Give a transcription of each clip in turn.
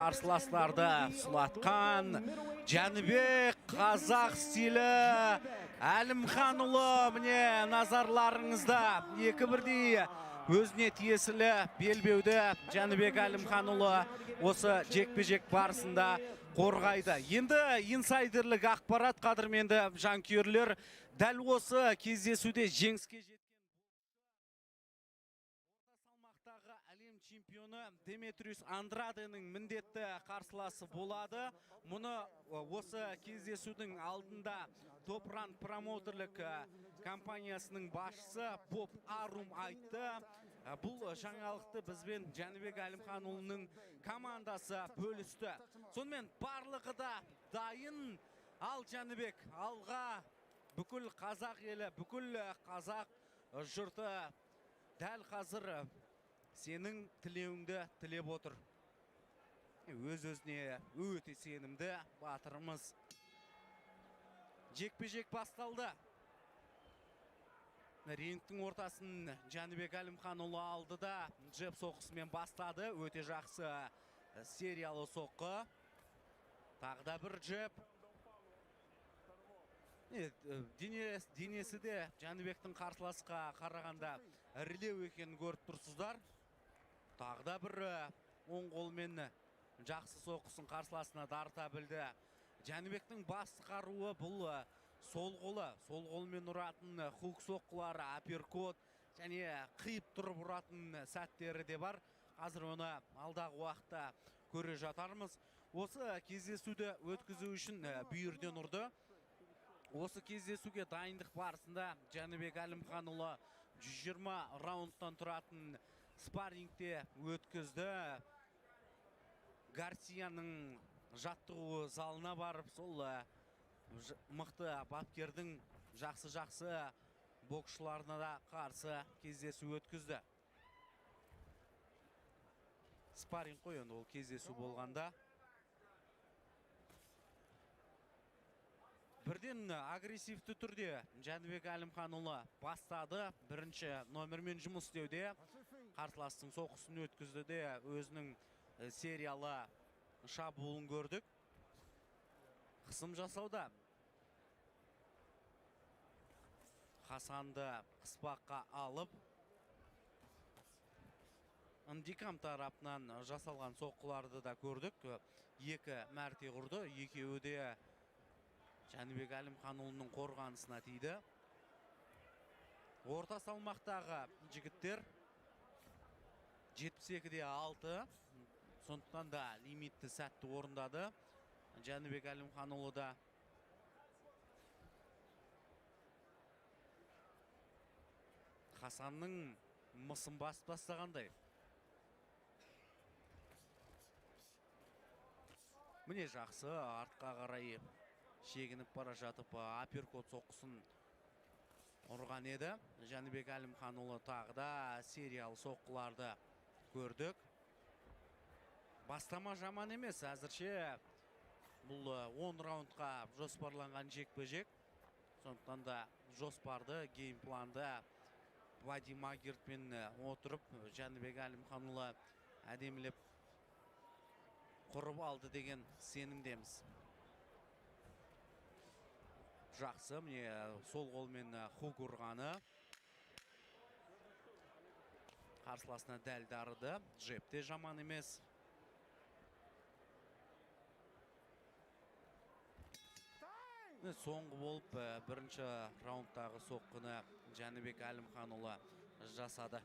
Қарсыластарды сұлатқан Жәнібек қазақ стилі Әлімханұлы, міне назарларыңызда 2-1 өзіне тиесілі белбеуді Жәнібек Әлімханұлы осы жекпе-жек барысында қорғайды. Енді инсайдерлік ақпарат, қадірменді жанкүйерлер, дәл осы кездесуде жеңіске жеткен салмақтағы әлем чемпионы Деметриус Андраденің міндетті қарсыласы болады. Мұны осы кездесудің алдында Топран промоутерлік компаниясының басшысы Боб Арум айтты. Бұл жаңалықты бізбен Жәнібек Әлімханұлының командасы бөлісті. Сонымен барлығы да дайын. Ал Жәнібек, алға бүкіл қазақ елі, бүкіл қазақ жұрты дәл қазір сенің тілеуіңді тілеп отыр. Өз-өзіне өте сенімді батырымыз. Жекпе-жек басталды. Рингтің ортасын Жәнібек Әлімханұлы алды да джеб соққысымен бастады. Өте жақсы сериялы соққы. Тағы да бір джеб. Денесі де Жәнібектің қарсыласқа қарағанда ірілеу екенін көріп тұрсыздар. Тағы да бір оң қолмен жақсы соққысын қарсыласына дарыта білді. Жәнібектің басты қаруы бұл сол қолы. Сол қолмен ұратын хук соққылары, аперкот және қиып тұрып ұратын сәттері де бар. Қазір оны алдағы уақытта көре жатармыз. Осы кездесуді өткізу үшін бүйірден ұрды. Осы кездесуге дайындық барысында Жәнібек Әлімханұлы 120 раундтан тұратын спаррингте өткізді. Гарсияның жаттығу залына барып, сол мықты бапкердің жақсы боксшыларына да қарсы кездесу өткізді. Спарринг қой енді ол кездесу болғанда. Бірден агрессивті түрде Жәнібек Әлімханұлы бастады. Бірінші номермен жұмыс істеуде. Қарсыластың соққысын өткізді де өзінің сериялы шабуылын көрдік. Қысым жасауда. Хасанды қыспаққа алып, Андикам тарапынан жасалған соққыларды да көрдік. 2 мәрте ұрды. Екеуі де Жәнібек Әлімханұлының қорғанысына тиді. Орта салмақтағы жігіттер 72-6. Сондықтан да лимитті сәтті орындады. Жәнібек Әлімханұлы да. Хасанның мысын басып тастағандай. Міне жақсы артқа қарай шегініп бара жатып аперкот соққысын ұрған еді. Жәнібек Әлімханұлы тағы да сериялы соққыларды көрдік. Бастама жаман емес. Әзірше бұл 10 раундқа жоспарланған жекпе-жек. Сондықтан да жоспарды, геймпланды Вадим Магиртпен отырып, Жәнібек Әлімханұлы әдемілеп құрып алды деген сенімдеміз. Жақсы, міне сол қолмен хук ұрғаны. Қарсыласына дәл дарыды. Джеб те жаман емес. Соңғы болып бірінші раундтағы соққыны Жәнібек Әлімханұлы жасады.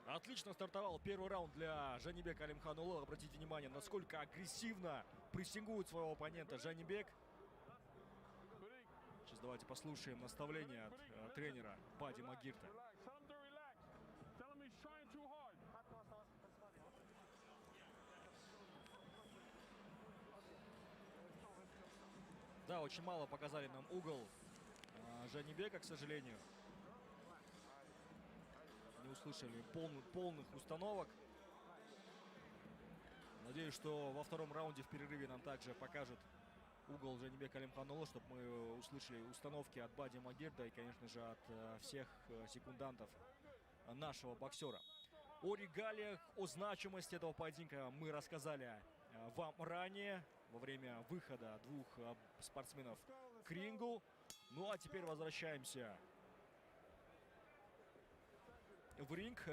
Отлично стартовал первый раунд для Жәнібек Әлімханұлы. Обратите внимание, насколько агрессивно прессингует своего оппонента Жәнібек. Сейчас давайте послушаем наставление от тренера Бади Магирта. Да, очень мало показали нам угол Жәнібека, к сожалению. Не услышали полных установок. Надеюсь, что во втором раунде в перерыве нам также покажет угол Жәнібек Әлімханұлы, чтобы мы услышали установки от Бади Магирта и, конечно же, от всех секундантов нашего боксера. О регалиях, о значимости этого поединка мы рассказали вам ранее, во время выхода двух спортсменов к рингу. Ну а теперь возвращаемся в ринг.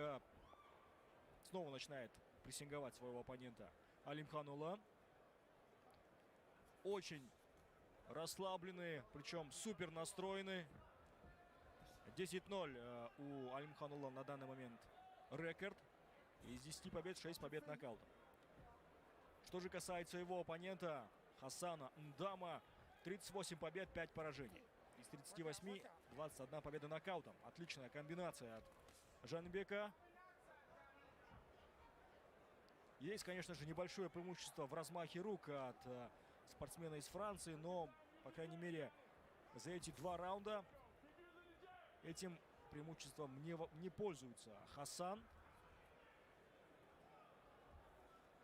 Снова начинает прессинговать своего оппонента Алимханулла. Очень расслабленные, причем супер настроены. 10-0 у Алимханулла на данный момент рекорд. Из 10 побед 6 побед нокаутом. Что же касается его оппонента Хасана Ндама, 38 побед, 5 поражений. Из 38 21 победа нокаутом. Отличная комбинация от Жанбека. Есть, конечно же, небольшое преимущество в размахе рук от спортсмена из Франции, но, по крайней мере, за эти 2 раунда этим преимуществом не пользуется Хасан.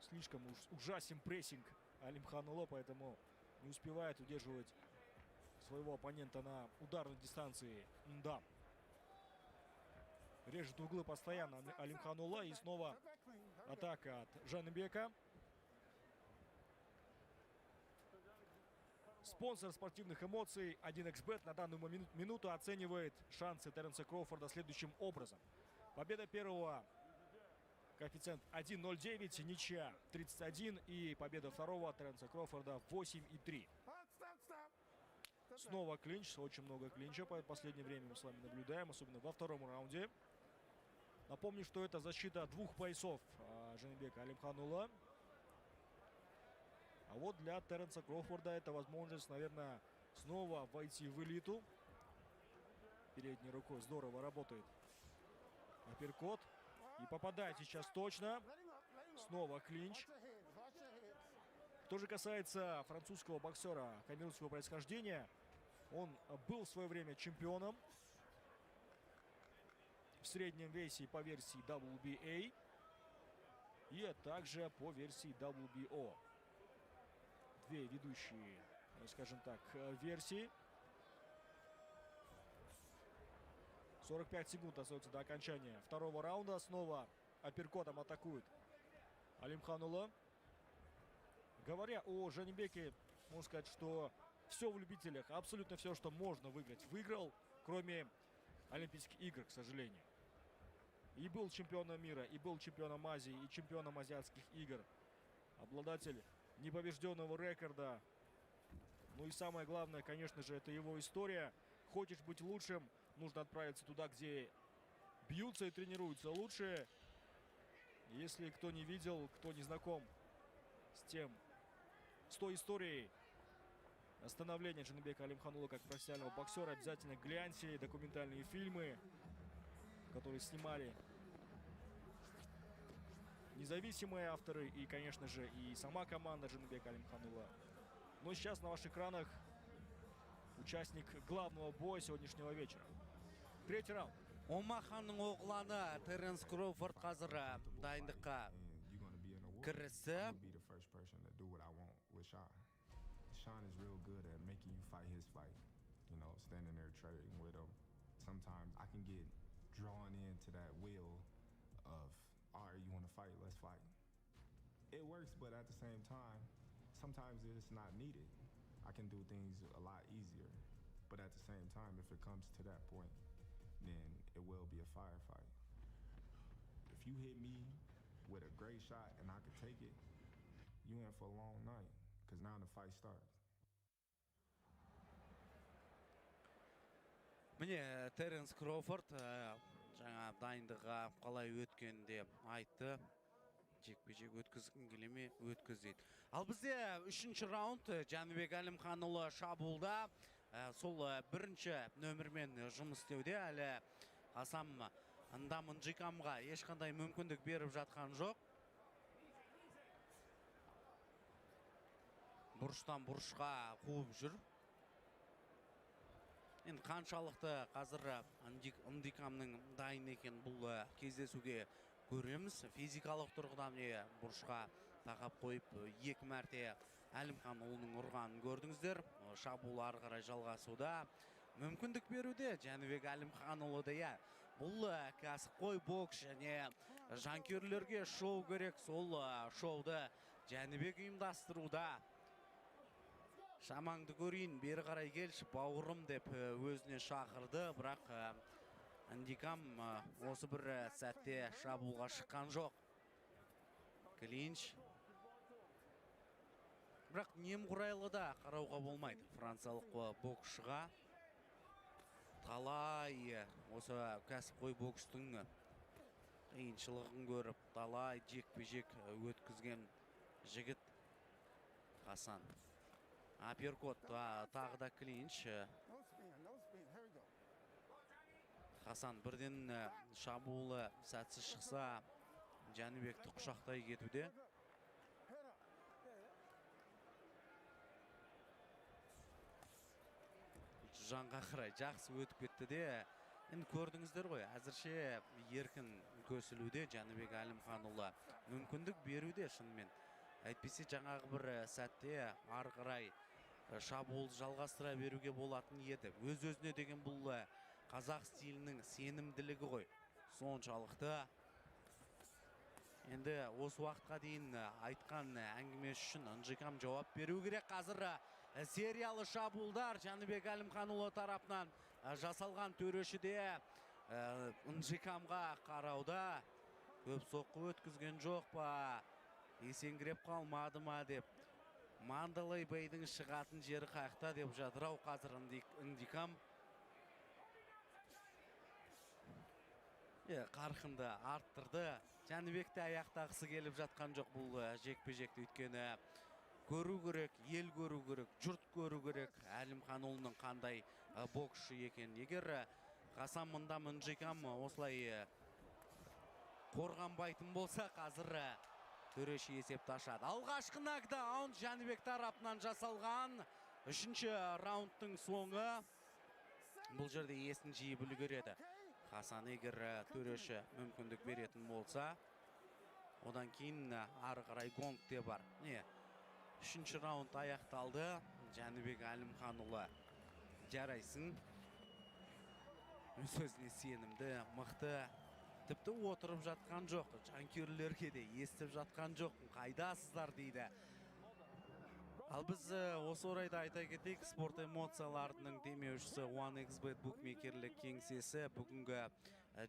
Слишком уж ужасен прессинг Алимханулла, поэтому не успевает удерживать своего оппонента на ударной дистанции Ндам. Режет углы постоянно Алимханулла. И снова атака от Жанбека. Спонсор спортивных эмоций 1xBet на данную минуту оценивает шансы Терренса Кроуфорда следующим образом. Победа первого коэффициент 1.09, ничья 31 и победа второго Терренса Кроуфорда 8.3. Снова клинч, очень много клинча в последнее время мы с вами наблюдаем, особенно во втором раунде. Напомню, что это защита 2 поясов Жанбека Алимханулла. А вот для Терренса Кроуфорда это возможность, наверное, снова войти в элиту. Передней рукой здорово работает апперкот. И попадает сейчас точно. Снова клинч. Что же касается французского боксера камерунского происхождения, он был в свое время чемпионом в среднем весе по версии WBA и также по версии WBO. 2 ведущие, скажем так, версии. 45 секунд остается до окончания второго раунда. Снова апперкотом атакует Алимханулла. Говоря о Жанбеке, можно сказать, что все в любителях, абсолютно все, что можно выиграть, выиграл, кроме Олимпийских игр, к сожалению. И был чемпионом мира, и был чемпионом Азии, и чемпионом азиатских игр. Обладатель непобежденного рекорда. Ну и самое главное, конечно же, это его история. Хочешь быть лучшим, нужно отправиться туда, где бьются и тренируются лучшие. Если кто не видел, кто не знаком с той историей становления Жанбека Алимханулла как профессионального боксера, обязательно гляньте документальные фильмы, которые снимали независимые авторы и, конечно же, и сама команда Жанбека Алимханулла. Но сейчас на ваших экранах участник главного боя сегодняшнего вечера. 3-й раунд. Омаханның оғланы Терренс Кроуфорд қазір дайындыққа кірісі. Sean is real good at making you fight his fight. You know, standing there trading with him. Sometimes I can get drawn into that wheel of, all right, you want to fight, let's fight. It works, but at the same time, sometimes it's not needed. I can do things a lot easier. But at the same time, if it comes to that point, then it will be a firefight. If you hit me with a great shot and I could take it, you in for a long night. Because now the fight starts. Міне, Терренс Кроуфорд жаңа дайындығы қалай өткенін де айтты. Жекпе-жек өткізгің келеме, өткіз дейді. Ал бізде 3-ші раунд Жанбек Алимханулла шабуылда. Сол бірінші нөмірмен жұмыс істеуде. Әлі Хасан Ндам Нжикамға ешқандай мүмкіндік беріп жатқан жоқ. Бұрыштан бұрышқа қуып жүр. Енді қаншалықты қазір Ндикамның дайын екен бұл кездесуге көреміз. Физикалық тұрғыдан бұрышқа тақап қойып 2 мәрте Алимханулланың ұрғанын көрдіңіздер. Шабуыл ары қарай жалғасуда. Мүмкіндік беруде Жанбек Алимхануллы да бұл кәсіпқой бокс және жанкүйерлерге шоу керек, сол шоуды Жәнібек ұйымдастыруда. Шамаңды көрейін, бері қарай келші, бауырым деп өзіне шақырды, бірақ Андикам осы бір сәтте шабуылға шыққан жоқ. Клинч. Бірақ немқұрайлы да қарауға болмайды франциялық боксшыға. Талай осы кәсіпқой бокстың қиыншылығын көріп, талай жекпе-жек өткізген жігіт Хасан. Аперкот, тағы да клинч. Хасан бірден шабуылы сәтсіз шықса, Жәнібекті құшақтай кетуде. Жанға қарай жақсы өтіп кетті де. Енді көрдіңіздер ғой, әзірше еркін көсілуде Жәнібек Әлімханұлы. Мүмкіндік беруде шынымен. Әйтпесе жаңағы бір сәтте ары қарай шабуылды жалғастыра беруге болатын еді. Өз-өзіне деген бұл қазақ стилінің сенімділігі ғой. Соншалықты. Енді осы уақытқа дейін айтқан әңгімесі үшін Ынжикам жауап беру керек. Қазір сериялы шабуылдар Жәнібек Әлімханұлы тарапынан жасалған. Төрешіде Ынжикамға қарауда. Көп соққы өткізген жоқ па, есеңгіреп қалмады ма деп. Мандалай Бейдің шығатын жері қайықта деп жатыр қазір Ындикам. Қарқынды арттырды. Жәнібекті аяқтағысы келіп жатқан жоқ бұл жекпе-жекті, өйткені көру керек, ел көру керек, жұрт көру керек Әлімханұлының қандай боксшы екен. Егер Хасан мында Ынжикам осылай қорғанбайтын болса, қазір төреші есепті ашады. Алғашқы нокдаун Жәнібек тарапынан жасалған. 3-ші раундтың соңы. Бұл жерде есін жиі білу кереді. Хасан егер төреші мүмкіндік беретін болса, одан кейін ары қарай гонг те бар. 3-ші раунд аяқталды. Жәнібек Әлімханұлы жарайсың. Сөзіне сенімді, мықты. Тіпті отырып жатқан жоқ. Жанкүйерлерге де естіп жатқан жоқ. Қайдасыздар дейді. Ал біз осы орайда айта кетейік, спорт эмоцияларының демеушісі OneXBet букмекерлік кеңсесі бүгінгі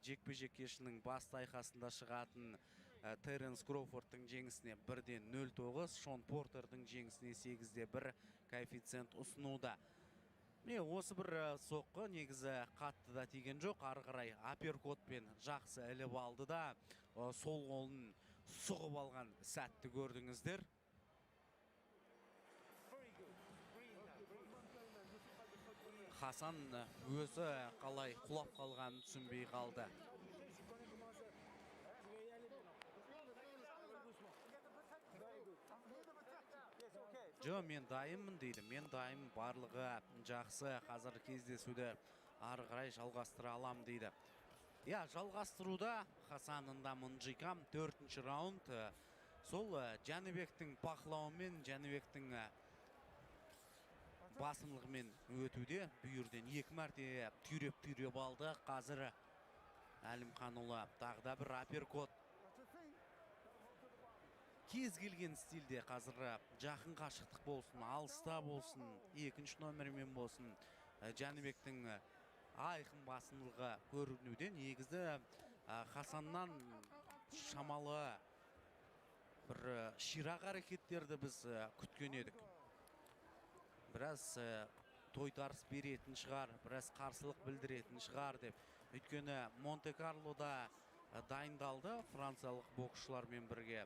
жекпе-жек кешінің басты айқасында шығатын Теренс Кроуфордтың жеңісіне 1-0-9, Шон Портердің жеңісіне 8-1 коэффициент ұсынуда. Осы бір соққы негізі қатты да тиген жоқ. Ары қарай аперкотпен жақсы іліп алды да, сол қолын сұғып алған сәтті көрдіңіздер. Хасан өзі қалай құлап қалғанын түсінбей қалды. Жо, мен дайынмын дейді. Мен дайын, барлығы жақсы. Қазір кездесуді ары қарай жалғастыра алам дейді. Жалғастыруда Хасанында Ынжикам 4-ші раунд. Сол Жәнібектің бақылауымен, Жәнібектің басымлығымен өтуде. Бүйірден 2 мәрте түйреп алды. Қазір Әлімханұлы тағда бір аперкот. Кез келген стилде қазір жақын қашықтық болсын, алыста болсын, 2-ші номермен болсын, Жәнібектің айқын басымлығы көрінуде. Негізі Хасаннан шамалы бір ширақ әрекеттерді біз күткен едік. Біраз тойтарыс беретін шығар, біраз қарсылық білдіретін шығар деп. Өйткені Монте-Карлода дайындалды франциялық боксшылармен бірге.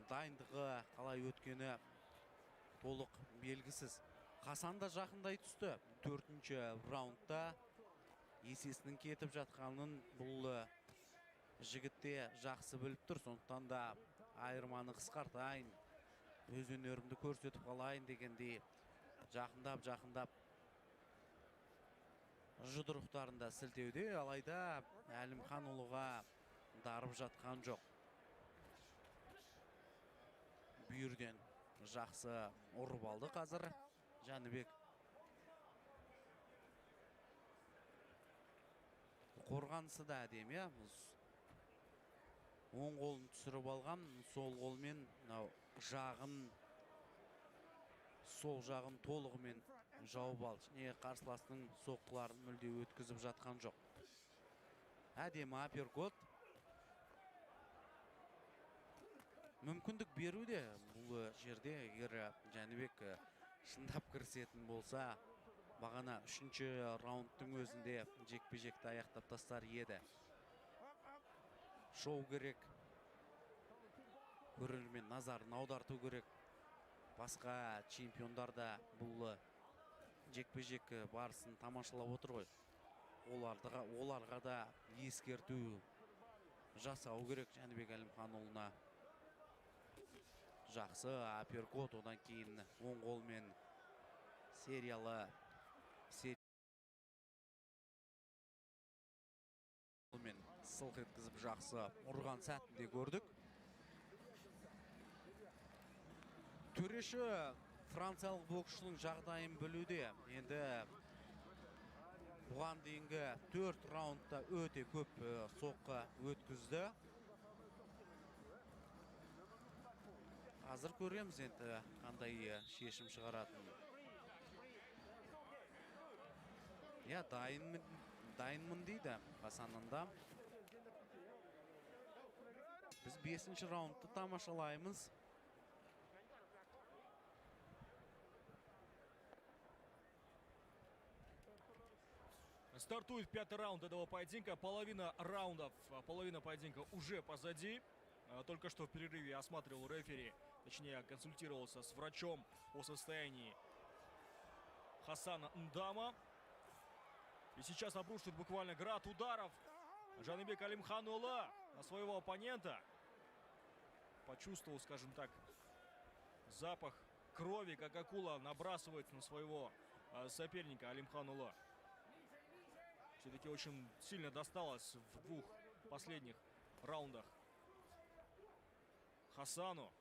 Дайындығы қалай өткені толық белгісіз. Хасан да жақындай түсті. 4-ші раундта есесінің кетіп жатқанын бұл жігітте жақсы біліп тұр. Сондықтан да айырманы қысқартайын, өз өнерімді көрсетіп қалайын дегендей жақындап жұдырықтарында сілтеуде. Алайда Әлімханұлыға дарып жатқан жоқ. Бүйірден жақсы ұрып алды қазір Жәнібек. Қорғанысы да әдемі. оң қолын түсіріп алған, сол қолмен сол жағын толығымен жауып алды. Не қарсыласының соққыларын мүлде өткізіп жатқан жоқ. Әдемі апперкот. Мүмкіндік беруде бұл жерде, егер Жәнібек шындап кірісетін болса, бағана 3-ші раундтың өзінде жекпе-жекті аяқтап тастар еді. Шоу керек. Көрермен назарын аударту керек. Басқа чемпиондар да бұл жекпе-жек барысын тамашалап отыр ғой. Оларға да ескерту жасау керек Жәнібек Әлімханұлына. Жақсы апперкот, одан кейін оң қолмен сериялы сылқ еткізіп жақсы ұрған сәтінде көрдік. Төреші франциялық боксшының жағдайын білуде. Енді бұған дейінгі 4 раундта өте көп соққы өткізді. Қазір көреміз енді қандай шешім шығаратын. Я, дайынмын дейді Хасанында. Біз 5-ші раундты тамашалаймыз. Стартует 5-й раунд этого поединка. Половина поединка уже позади. Только что в перерыве осматривал рефери, точнее консультировался с врачом о состоянии Хасана Ндама. И сейчас обрушит буквально град ударов Жаныбек Алимханұлы на своего оппонента. Почувствовал, скажем так, запах крови, как акула набрасывается на своего соперника Алимханұлы. Все-таки очень сильно досталось в 2 последних раундах Хасану.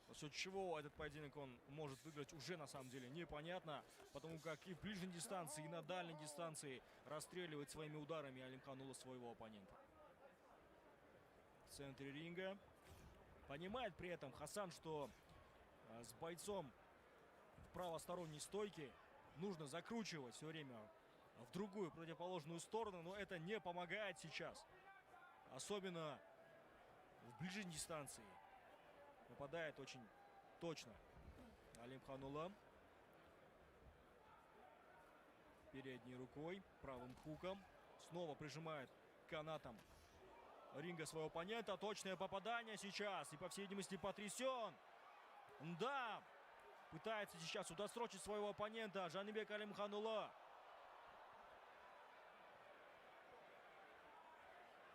За счет чего этот поединок он может выиграть, уже на самом деле непонятно. Потому как и в ближней дистанции, и на дальней дистанции расстреливает своими ударами Алимханұлы своего оппонента. В центре ринга. Понимает при этом Хасан, что с бойцом в правосторонней стойке нужно закручивать все время в другую противоположную сторону. Но это не помогает сейчас. Особенно в ближней дистанции. Попадает очень точно Алимханұлы. Передней рукой, правым хуком. Снова прижимает канатом ринга своего оппонента. Точное попадание сейчас. И, по всей видимости, потрясен. Да, пытается сейчас удосрочить своего оппонента Жаныбек Алимханұлы.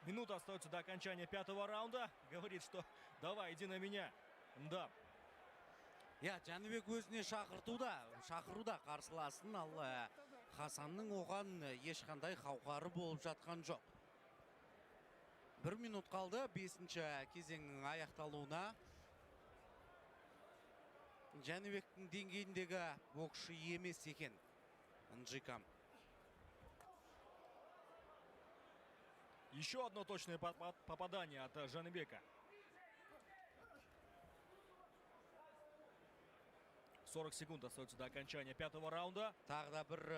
Минута остается до окончания 5-го раунда. Говорит, что давай, иди на меня. Да. Я, Жәнібек өзіне шақыруда қарсыласын, ал Хасанның оған ешқандай қауқары болып жатқан жоқ. 1 минут қалды 5-ші кезеңнің аяқталуына. Жәнібектің деңгейіндегі боксшы емес екен Нджикам. Еще одно точное попадание от Жаныбека. 40 секунд остается до окончания 5-го раунда. Тағы да бір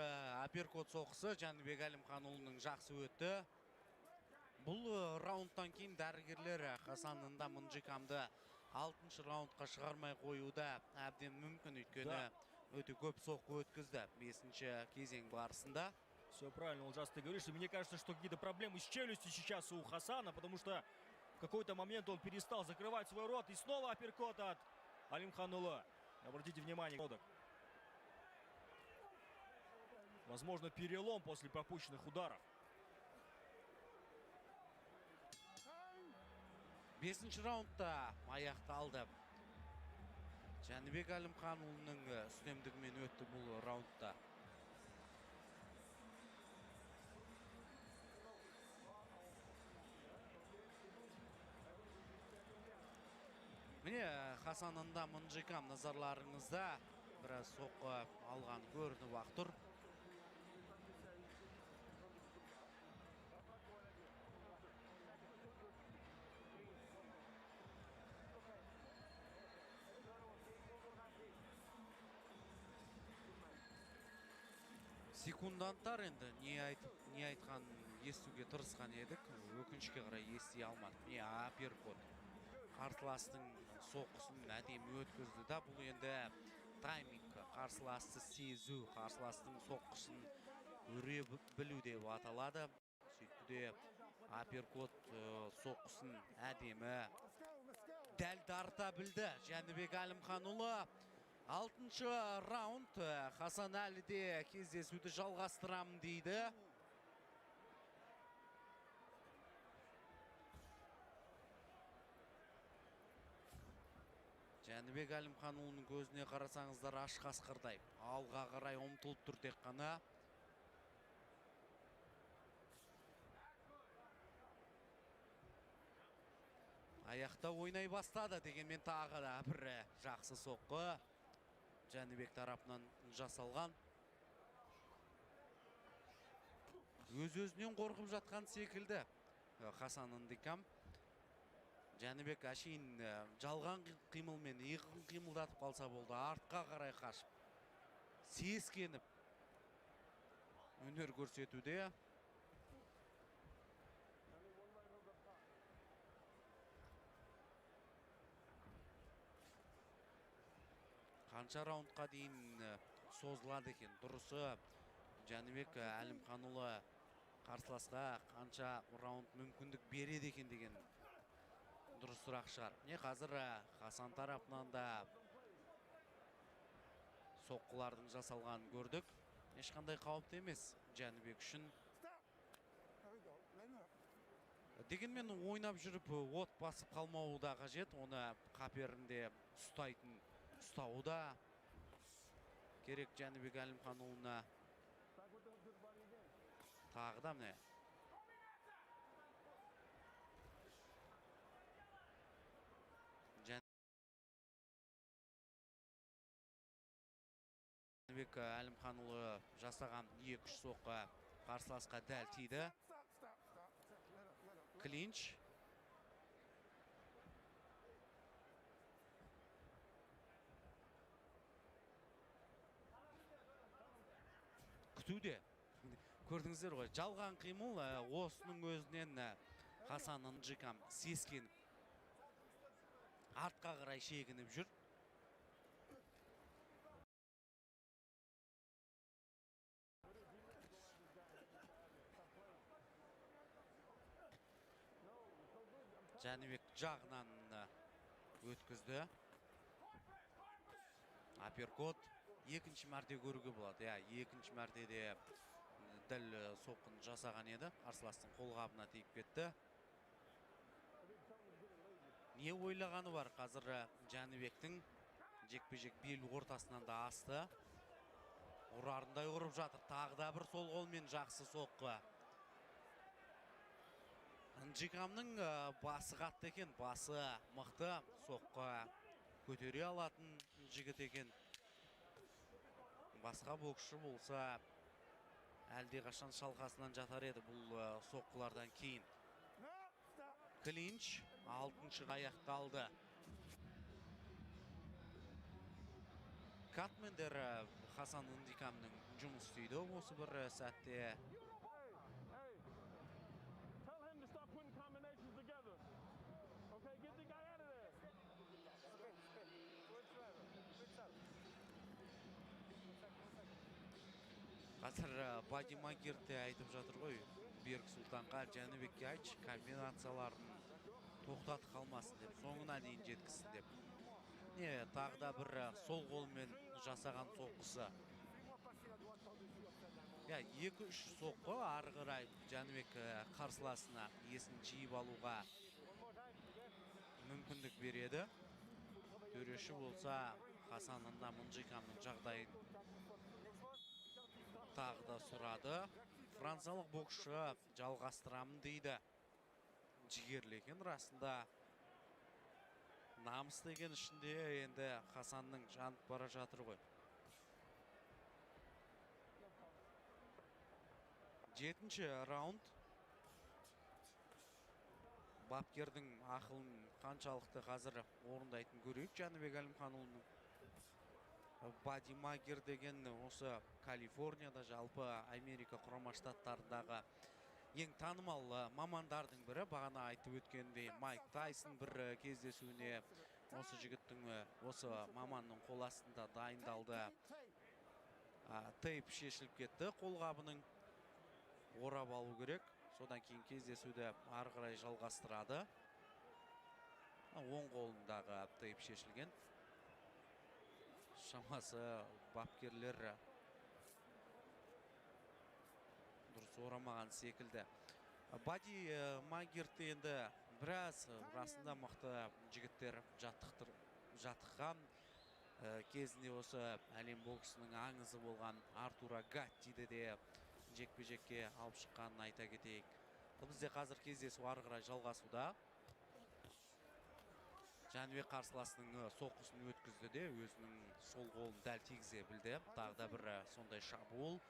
апперкот соққысы Жәнібек Әлімханұлының жақсы өтті. Бұл раундтан кейін дәрігерлер Хасанында Нджикамды 6-шы раундқа шығармай қоюда әбден мүмкін, өйткені өте көп соққы өткізді 5-ші кезең барысында. Все правильно, Олжас, ты говоришь. И мне кажется, что какие-то проблемы с челюстью сейчас у Хасана, потому что в какой-то момент он перестал закрывать свой рот. И снова апперкот от Алимханұлы. Обратите внимание, возможно, перелом после пропущенных ударов. 5-ші раундта аяқталды. Жәнібек Әлімханұлының үстемдігімен өтті бұл раундта. Міне Хасанында Нджикам назарларыңызда біраз соққы алған көрініп-ақ тұр. Секунданттар енді не айтқанын естуге тырысқан едік. Өкінішке қарай ести алмадық. Не апперкот. Қарсыластың соққысын әдемі өткізді да, бұл енді тайминг, қарсыласты сезу, қарсыластың соққысын өре білу деп аталады. Сөйтті де апперкот соққысын әдемі дәл тарта білді Жәнібек Әлімханұлы. 6-шы раунд. Хасан әлі де кездесуді жалғастырамын дейді. Жәнібек Әлімханұлының көзіне қарасаңыздар аш қасқырдай. Алға қарай ұмтылып тұр тек қана. Аяқта ойнай бастады дегенмен тағы да бір жақсы соққы Жәнібек тарапынан жасалған. Өз-өзінен қорқып жатқан секілді Хасан Ындикам. Жәнібек әшейін жалған қимылмен иығын қимылдатып қалса болды, артқа қарай қашып, сескеніп өнер көрсетуде. Қанша раундқа дейін созылады екен? Дұрысы, Жәнібек Әлімханұлы қарсыласқа қанша раунд мүмкіндік береді екен деген дұрысырақ шығар. Не қазір Хасан тарапынан да соққылардың жасалғанын көрдік. Ешқандай қауіпті емес Жәнібек үшін. Дегенмен ойнап жүріп от басып қалмауы да қажет. Оны қаперінде ұстауы да керек Жәнібек Әлімханұлына. Тағы да міне. Жәнібек Әлімханұлы жасаған 2-3 соққы қарсыласқа дәл тиді. Клинч. Күтуде. Көрдіңіздер ғой, жалған қимыл осының өзінен Хасан Ындикам сескеніп, артқа қарай шегініп жүр. Жәнібек жағынан өткізді. Апперкот екінші мәрте көруге болады. Екінші мәртеде дәл соққын жасаған еді. Қарсыластың қолғабына тиіп кетті. Не ойлағаны бар қазір Жәнібектің? Жекпе-жек бел ортасынан да асты. Ұрарындай ұрып жатыр. Тағы да бір сол қолмен жақсы соққы. Ындикамның басы қатты екен, басы мықты, соққы көтере алатын жігіт екен. Басқа боксшы болса, әлде қашан шалқасынан жатар еді бұл соққылардан кейін. Клинч 6-шы аяқталды. Катмендер Хасан Ындикамның жұмыс істейді осы бір сәтте. Қазір бодимейкерде айтып жатыр ғой, Берік Сұлтанға, Жәнібекке айтшы, комбинацияларын тоқтатып қалмасын деп, соңына дейін жеткізсін деп. Тағы да бір сол қолмен жасаған соққысы. 2-3 соққы ары қарай Жәнібек қарсыласына есін жиып алуға мүмкіндік береді. Төреші болса, Хасан Ындикамның жағдайын тағы да сұрады. Франциялық боксшы жалғастырамын дейді. Жігерлі екен расында. Намыс деген ішінде енді Хасанның жанып бара жатыр ғой. 7-ші раунд. Бапкердің ақылын қаншалықты қазір орындайтын көрейік Жәнібек Әлімханұлының. Бади Магер деген осы Калифорнияда, жалпы Америка құрама штаттарындағы ең танымал мамандардың бірі. Бағана айтып өткендей, Майк Тайсон бір кездесуіне осы жігіттің, осы маманның қол астында дайындалды. Тейп шешіліп кетті, қолғабының орап алу керек. Содан кейін кездесуді ары қарай жалғастырады. Оң қолындағы тейп шешілген. Шамасы бапкерлер дұрыс орамаған секілді. Бади Магерді енді біраз расында мықты жігіттер жаттыққан. Кезінде осы әлем боксының аңызы болған Артура Гаттиді де жекпе-жекке алып шыққанын айта кетейік. Бізде қазір кездесу ары қарай жалғасуда. Жәнібек қарсыласының соққысын өткізді де өзінің сол қолын дәл тигізе білді. Тағы да бір сондай шабуыл.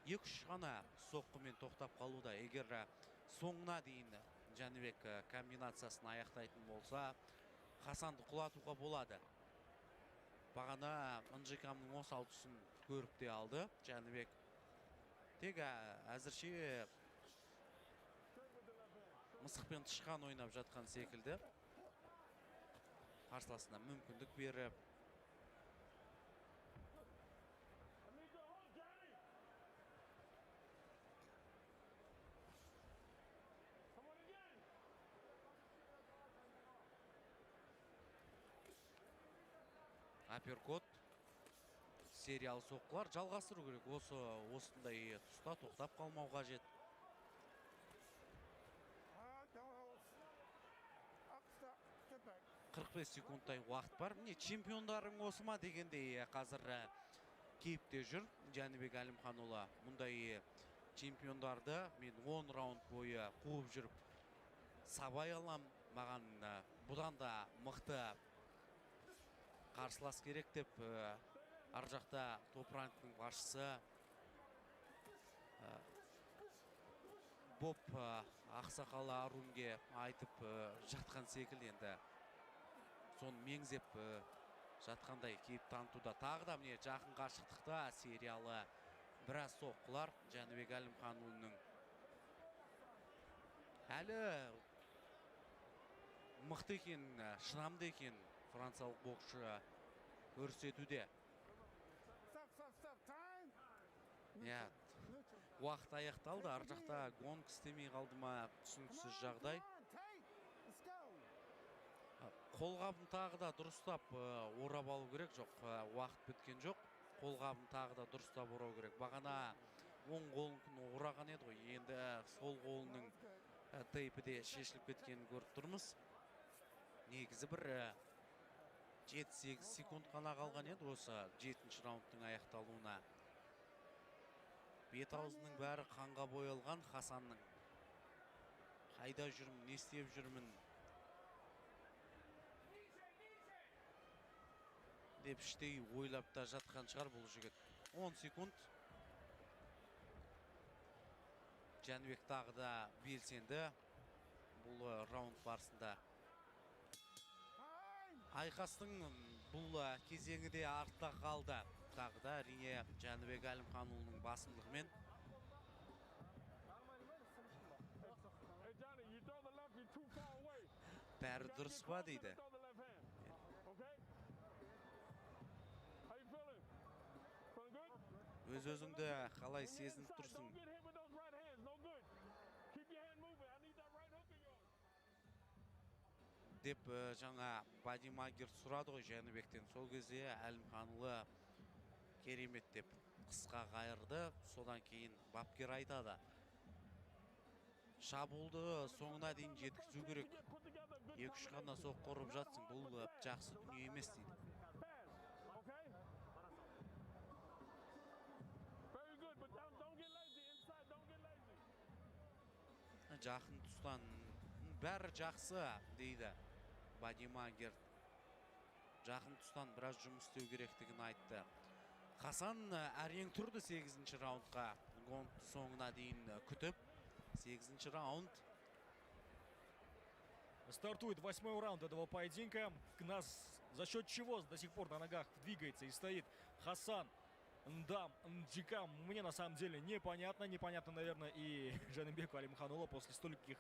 2-3 ғана соққымен тоқтап қалуда. Егер соңына дейін Жәнібек комбинациясын аяқтайтын болса, Хасанды құлатуға болады. Бағана Нжикамның осал тұсын көріп те алды Жәнібек. Тек әзірше мысықпен тышқан ойнап жатқан секілді. Қарсыласына мүмкіндік беріп. Аперкот. Сериал соққылар жалғастыру керек. Осындай тұста тоқтап қалмау қажет. 45 секундтай уақыт бар. Міне чемпиондарың осы ма дегендей қазір кейіпте жүр Жәнібек Әлімханұлы. Мұндай чемпиондарды мен 10 раунд бойы қуып жүріп сабай алам. Маған бұдан да мықты қарсылас керек деп ар жақта топ-рангтың басшысы Боб ақсақалы Арунге айтып жатқан секілді. Енді соны меңзеп жатқандай кейіп танытуда. Тағы да міне жақын қашықтықта сериалы біраз соққылар Жәнібек Әлімханұлының. Әлі мықты екен, шынамды екен франциялық боксшы көрсетуде. Уақыт аяқталды. Ар жақта гонг істемей қалды ма, түсініксіз жағдай. Қолғабын тағы да дұрыстап орап алу керек. Жоқ, уақыт біткен жоқ. Қолғабын тағы да дұрыстап орау керек. Бағана оң қолын ораған еді ғой. Енді сол қолының тейпі де шешіліп кеткенін көріп тұрмыз. Негізі бір 7-8 секунд қана қалған еді осы 7-ші раундтың аяқталуына. Бет аузының бәрі қанға боялған Хасанның. Қайда жүрмін, не істеп жүрмін деп іштей ойлап та жатқан шығар бұл жігіт. 10 секунд. Жәнібек тағы да белсенді бұл раунд барысында. Айқастың бұл кезеңі де артта қалды. Тағы да әрине Жәнібек Әлімханұлының басымдығымен. Бәрі дұрыс па дейді. Өз-өзіңді қалай сезініп тұрсың? Деп жаңа Бади Магер сұрады ғой Жәнібектен. Сол кезде Әлімханұлы керемет деп қысқа қайырды. Содан кейін бапкер айтады. Шабуылды соңына дейін жеткізу керек. 2-3 ғана соққы ұрып жатсың. Бұл жақсы дүние емес дейді. Жақын тұстан бәрі жақсы дейді Бади Магер. Жақын тұстан біраз жұмыс істеу керектігін айтты. Хасан әрең тұрды 8-ші раундқа. Гонгты соңына дейін күтіп. 8-ші раунд. Стартует 8-й раунд этого поединка. Нас За счет чего до сих пор на ногах двигается и стоит Хасан Ндам Нджикам, мне на самом деле непонятно. Непонятно, наверное, и Джанибеку Алимханулло после стольких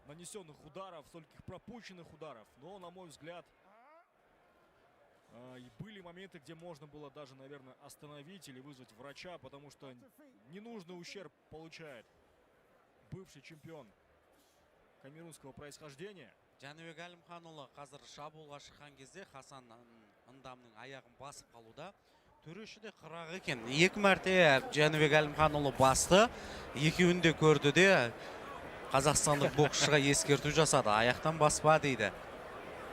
нанесенных ударов, стольких пропущенных ударов. Но, на мой взгляд, были моменты, где можно было даже, наверное, остановить или вызвать врача, потому что ненужный ущерб получает бывший чемпион камерунского происхождения. Жаныбек Әлімханұлы қазір шабуылға шыққан кезде Хасан Ндамның аяғын басып қалуда. Төреші де қырақ екен. 2 мәрте Жаныбек Әлімханұлы басты. Екеуінде көрді де қазақстандық боксшыға ескерту жасады. Аяқтан баспа дейді.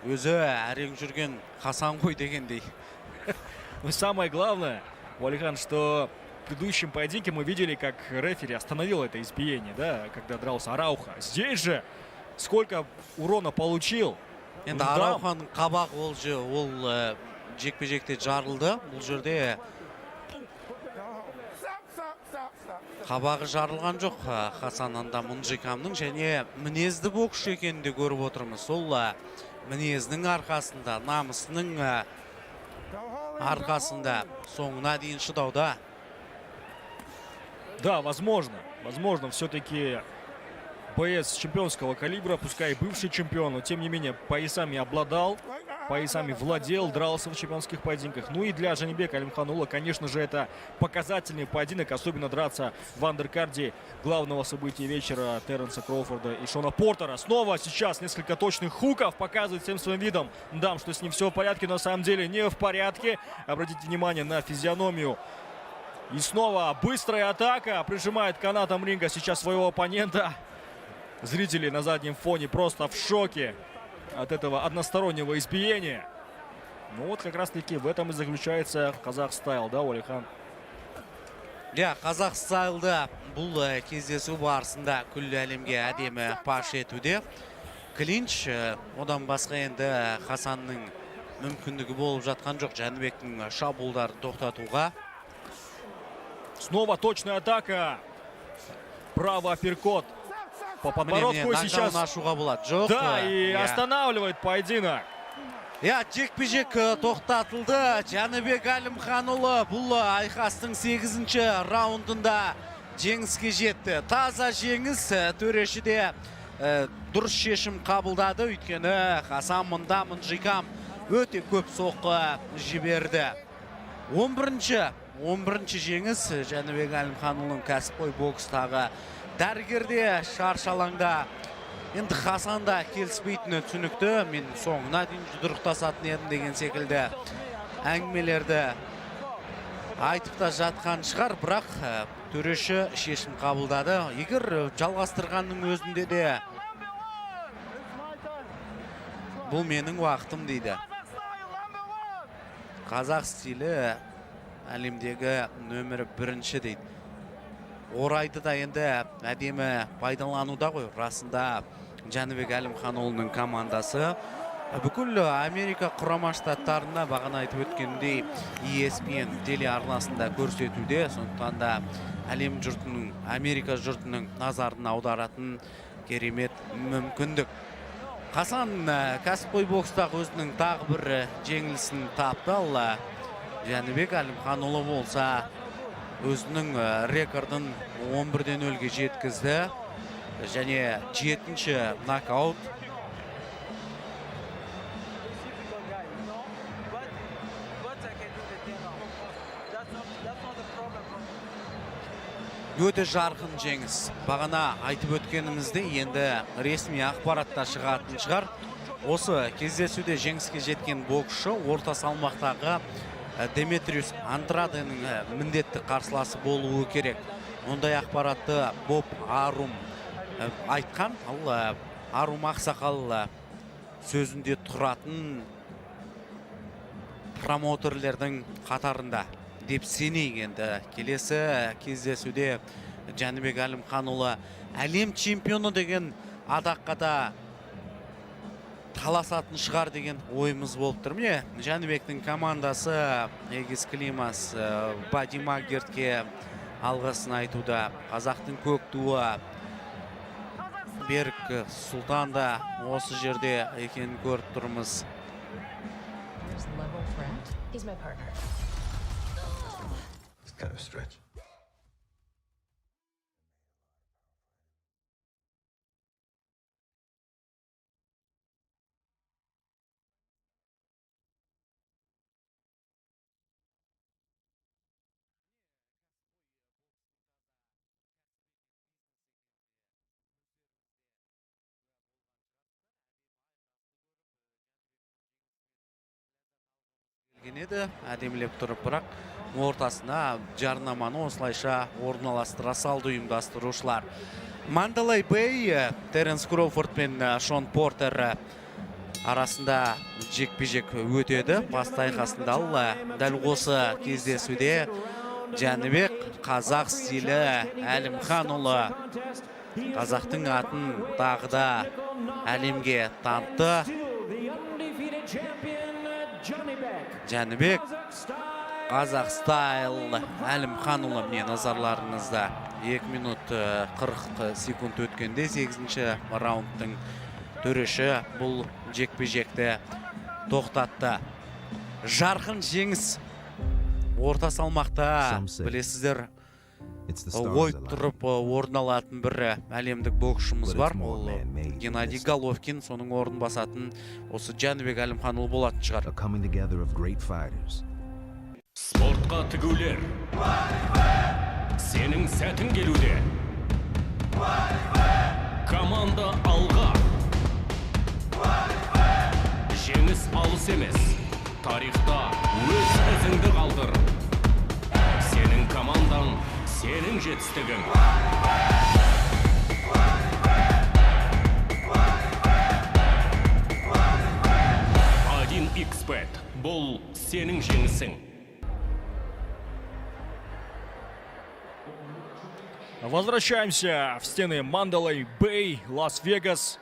Өзі әрең жүрген Хасан ғой дегендей. Но самое главное, Уалихан, что в предыдущем поединке мы видели, как рефери остановил это избиение, да, когда дрался Арауха. Здесь же сколько урона получил. Енді Арауханың қабақ ол жекпе-жекте жарылды. Бұл жерде қабағы жарылған жоқ Хасан Ндам Нджикамның, және мінезді боксшы екенін де көріп отырмыз. Сол мінездің арқасында, намысының арқасында соңына дейін шыдауда. Да, возможно, все-таки боец чемпионского калибра, пускай и бывший чемпион, но тем не менее поясами обладал, поясами владел, дрался в чемпионских поединках. Ну и для Жанибека Алимханулло, конечно же, это показательный поединок, особенно драться в андеркарде главного события вечера Терренса Кроуфорда и Шона Портера. Снова сейчас несколько точных хуков, показывает всем своим видом Ндам, что с ним все в порядке, но на самом деле не в порядке. Обратите внимание на физиономию. И снова быстрая атака, прижимает канатом ринга сейчас своего оппонента. Зрители на заднем фоне просто в шоке от этого одностороннего избиения. Ну вот как раз таки в этом и заключается казах стайл, да, Уалихан? Қазақ стайлда бұл кездесу барысында күллі әлемге әдемі паш етуде. Клинч, одан басқа енді Хасанның мүмкіндігі болып жатқан жоқ Жаныбектің шабуылдарын тоқтатуға. Снова точная атака. Право апперкот. По подбородку сейчас. Да, и останавливает поединок. Жекпе-жек тоқтатылды. Жаныбек Әлімханұлы бұл айқастың 8-ші раундында жеңіске жетті. Таза жеңіс, төрешіде дұрыс шешім қабылдады. Өйткені Хасан Ндам Нджикам өте көп соққы жіберді. 11-ші жеңіс Жаныбек Әлімханұлының кәсіпқой бокстағы. Дәрігерде шаршалаңда. Енді Хасанда келіспейтіні түсінікті. Мен соңына дейін жұдырықтасатын едім деген секілді әңгімелерді айтып та жатқан шығар, бірақ төреші шешім қабылдады. Егер жалғастырғанның өзінде де бұл менің уақытым дейді. Қазақ стилі әлемдегі нөмірі 1-ші дейді. Орайды да енді әдемі пайдалануда ғой. Расында Жаныбек Әлімханұлының командасы бүкіл Америка құрама штаттарында бағана айтып өткендей ESPN телеарнасында көрсетуде. Сондықтан да әлем жұртының, Америка жұртының назарын аударатын керемет мүмкіндік. Хасан кәсіпқой бокстағы өзінің тағы бір жеңілісін тапты. Жаныбек Әлімханұлы болса өзінің рекордын 11-0-ге жеткізді. Және 7-ші нокаут. Өте жарқын жеңіс. Бағана айтып өткенімізде енді ресми ақпаратта шығатын шығар. Осы кездесуде жеңіске жеткен боксшы орта салмақтағы Деметриус Андраденің міндетті қарсыласы болуы керек. Ондай ақпаратты Боб Арум айтқан. Арум ақсақал сөзінде тұратын промоутерлердің қатарында деп сенейік. Енді келесі кездесуде Жаныбек Әлімханұлы әлем чемпионы деген атаққа да таласатын шығар деген ойымыз болып тұр. Міне Жаныбектің командасы Эгис Климас Бади Магертке алғысын айтуда. Қазақтың көк туы Берік Сұлтан да осы жерде екенін көріп тұрмыз. girlfriend. He's my partner. It's kind of a stretch. Еді әдемілеп тұрып, бірақ ортасына жарнаманы осылайша орналастыра салды ұйымдастырушылар. Мандалай Бэй, Теренс Кроуфорд пен Шон Портер арасында жекпе-жек өтеді. Басты айқасында дәл осы кездесуде Жәнібек қазақ стилі Әлімханұлы қазақтың атын тағы да әлемге танытты. Жәнібек қазақ стайл Әлімханұлы, міне назарларыңызда 2 минут 40 секунд өткенде 8-ші раундтың төреші бұл жекпе-жекті тоқтатты. Жарқын жеңіс орта салмақта, білесіздер, ойып тұрып орын алатын бір әлемдік боксшымыз бар. Ол Геннадий Головкин, соның орын басатын осы Жәнібек Әлімханұлы болатын шығар. Спортқа тігулер. Сенің сәтін келуде. Команда алға. Жеңіс алыс емес. Тарихта өз ізіңді қалдыр. Сенің командаң, сенің жетістігің. 1xbet. Бұл сенің жеңісің. Возвращаемся в стены Мандалай Бэй, Лас-Вегас.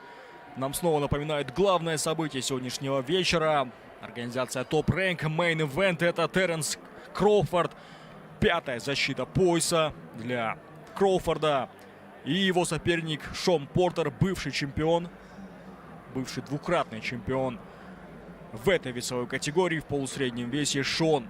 Нам снова напоминает главное событие сегодняшнего вечера. Организация Top Rank Main Event. Это Теренс Кроуфорд. 5-я защита пояса для Кроуфорда. И его соперник Шон Портер, бывший чемпион. Бывший двукратный чемпион в этой весовой категории в полусреднем весе. Шон